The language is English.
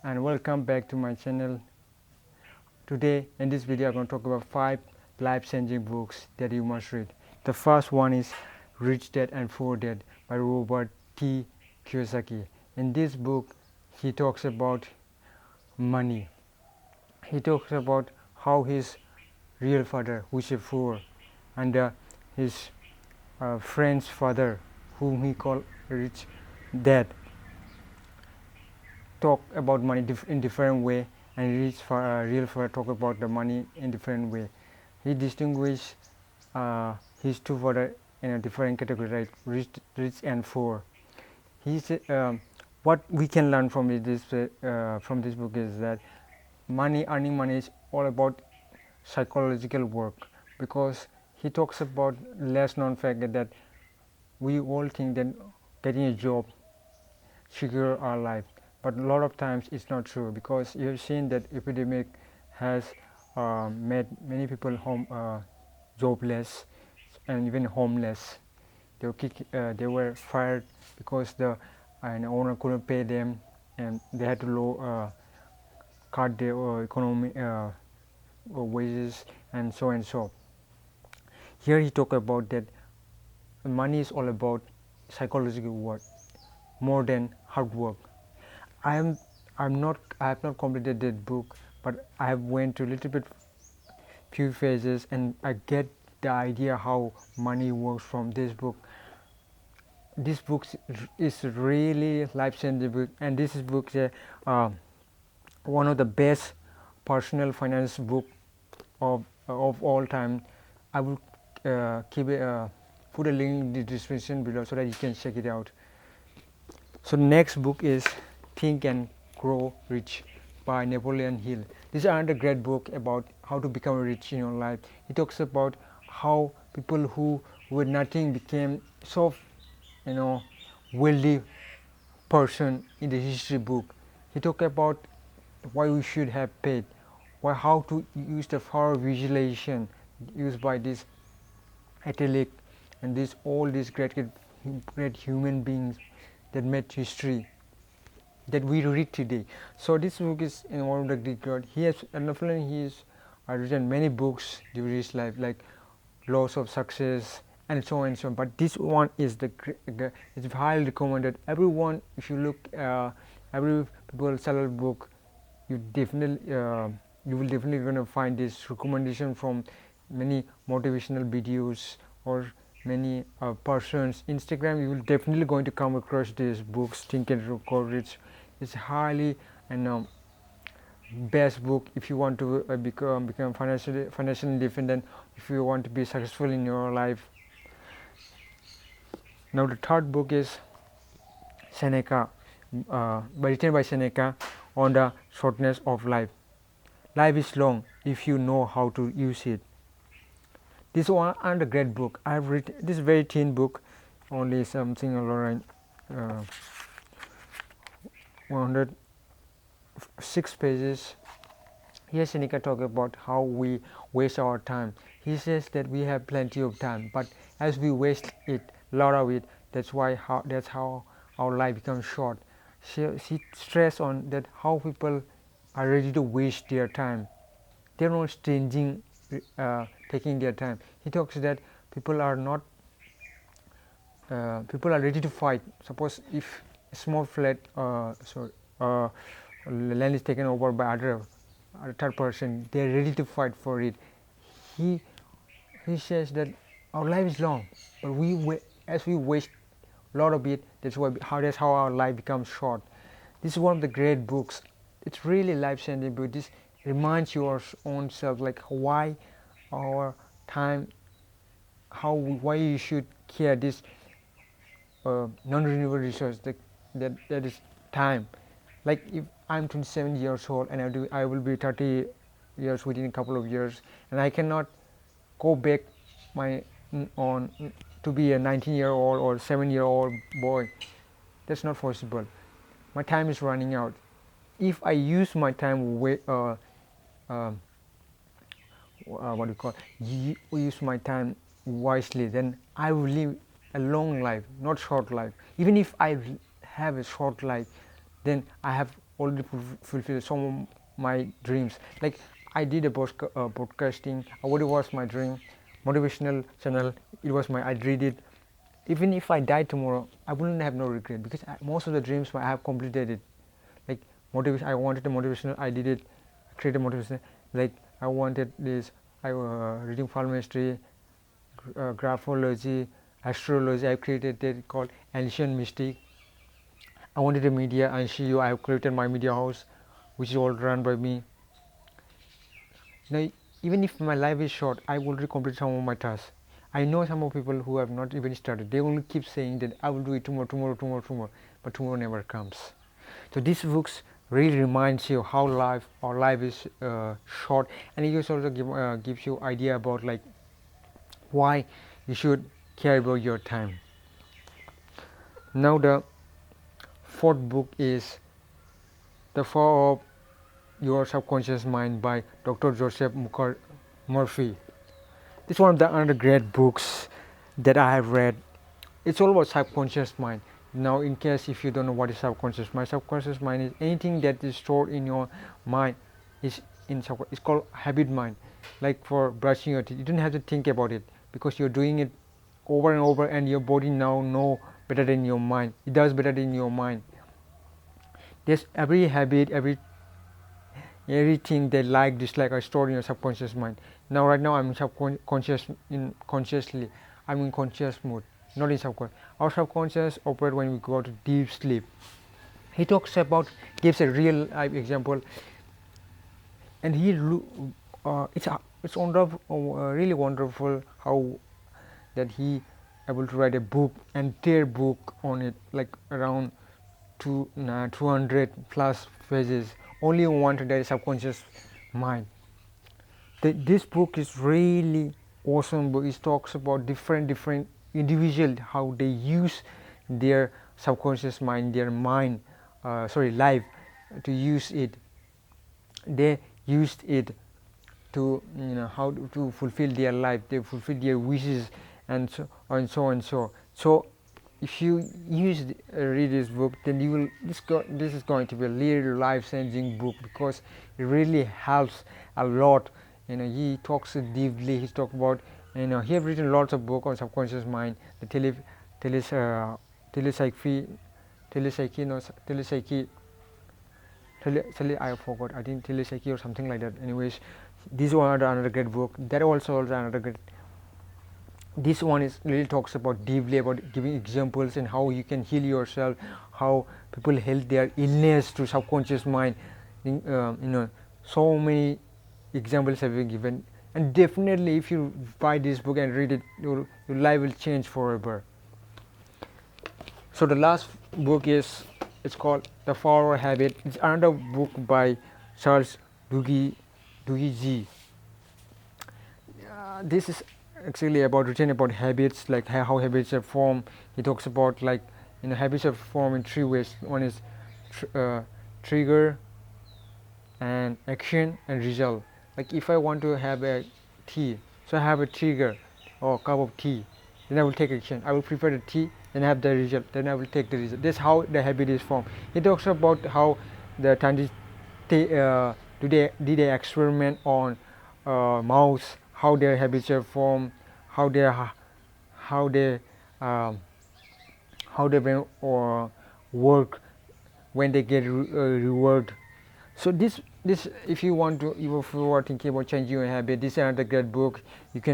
and welcome back to my channel. Today in this video I'm going to talk about 5 life-changing books that you must read. The first one is Rich Dad and Poor Dad by Robert T. Kiyosaki. In this book he talks about money. He talks about how his real father, who is a poor, and his friend's father, whom he called Rich Dad, talk about money in different way, and real father talk about the money in different way. He distinguished his two father in a different category, like rich and poor. He said what we can learn from this book is that earning money is all about psychological work, because he talks about less known fact that we all think that getting a job secure our life, but a lot of times it's not true, because you have seen that epidemic has made many people jobless and even homeless. They were fired because the owner couldn't pay them, and they had to cut their economy wages and so. Here he talk about that money is all about psychological work more than hard work. I have not completed that book, but I have went to a little bit few phases, and I get the idea how money works from this book. This book is really life-changing book, and this book is one of the best personal finance book of all time. I will put a link in the description below so that you can check it out. So next book is Think and Grow Rich by Nepolean Hill. This is another great book about how to become rich in your life. He talks about how people who were nothing became so wealthy person in the history book. He talked about why we should have paid, how to use the power of visualization used by this athlete and all these great human beings that made history that we read today. So this book is one of the great God. He has written many books during his life, like Laws of Success and so on and so on. But this one is it's highly recommended. Everyone, if you look every people self book, you will definitely gonna find this recommendation from many motivational videos or many persons. Instagram, you will definitely going to come across these books. Think and Grow Rich. It's highly best book if you want to become financially independent, if you want to be successful in your life. Now the third book is Seneca, written by Seneca, on the shortness of life. Life is long if you know how to use it. This one and a great book. I have read this very thin book, only something around 106 pages. Here Seneca talk about how we waste our time. He says that we have plenty of time, but as we waste it, a lot of it, that's how our life becomes short. She stress on that how people are ready to waste their time. They're not stinging, taking their time. He talks that people are ready to fight. Suppose if a small flat land is taken over by other third person, they are ready to fight for it. He says that our life is long, but as we waste a lot of it, that's how our life becomes short. This is one of the great books. It's really life-changing book. This reminds your own self, like why our time, why you should care this non-renewable resource that is time. Like if I'm 27 years old and I will be 30 years within a couple of years, and I cannot go back to be a 19-year-old or 7-year-old boy. That's not possible. My time is running out. If I use my time use my time wisely, then I will live a long life, not short life. Even if I have a short life, then I have already fulfilled some of my dreams. Like I did a podcasting. What was my dream? Motivational channel. It was my. I did it. Even if I die tomorrow, I wouldn't have no regret because most of the dreams I have completed it. Like motivation, I wanted a motivational. I did it. Create a motivation. Like I wanted this. I reading palmistry, graphology, astrology. I created it called ancient mystic. I wanted a media and CEO. I have created my media house, which is all run by me. Now, even if my life is short, I will complete some of my tasks. I know some of people who have not even started. They only keep saying that I will do it tomorrow, but tomorrow never comes. So these books really reminds you how our life is short, and it also gives you idea about like why you should care about your time. Now the fourth book is The Power of Your Subconscious Mind by Dr. Joseph Murphy. This is one of the other great books that I have read. It's all about subconscious mind. Now, in case if you don't know what is subconscious mind is anything that is stored in your mind. It's called habit mind. Like for brushing your teeth, you don't have to think about it because you're doing it over and over, and your body now know better than your mind. It does better than your mind. There's every habit, everything they like, dislike are stored in your subconscious mind. Now, right now, I'm consciously. I'm in conscious mode, not in subconscious. Our subconscious operates when we go to deep sleep. He gives a real life example, and it's wonderful, really wonderful how that he able to write a book, entire book on it, like around 200 plus pages, only on that is subconscious mind. This book is really awesome book. It talks about different individuals, how they use their subconscious mind, their mind, life, to use it. They used it to how to fulfill their life. They fulfill their wishes and so on. So if you read this book, then you will this is going to be a really life-changing book because it really helps a lot. He talks deeply. He talks about he have written lots of books on subconscious mind, the telepsyche. I forgot. I think telepsyche or something like that. Anyways, this one another great book. That also another great. This one is really talks about deeply about giving examples and how you can heal yourself, how people heal their illness through subconscious mind. So many examples have been given, and definitely if you buy this book and read it, your life will change forever. So the last book it's called The Power of Habit. It's another book by Charles Duhigg. This is actually written about habits, like how habits are formed. He talks about habits are formed in three ways. One is trigger and action and result. Like if I want to have a tea, so I have a trigger or cup of tea, then I will take action. I will prepare the tea, then I have the result, then I will take the result. That's how the habit is formed. He talks about how the scientists did an experiment on mouse, how their habits are formed, how they work when they get reward. So this if you are thinking about changing your habit, this is another great book. You can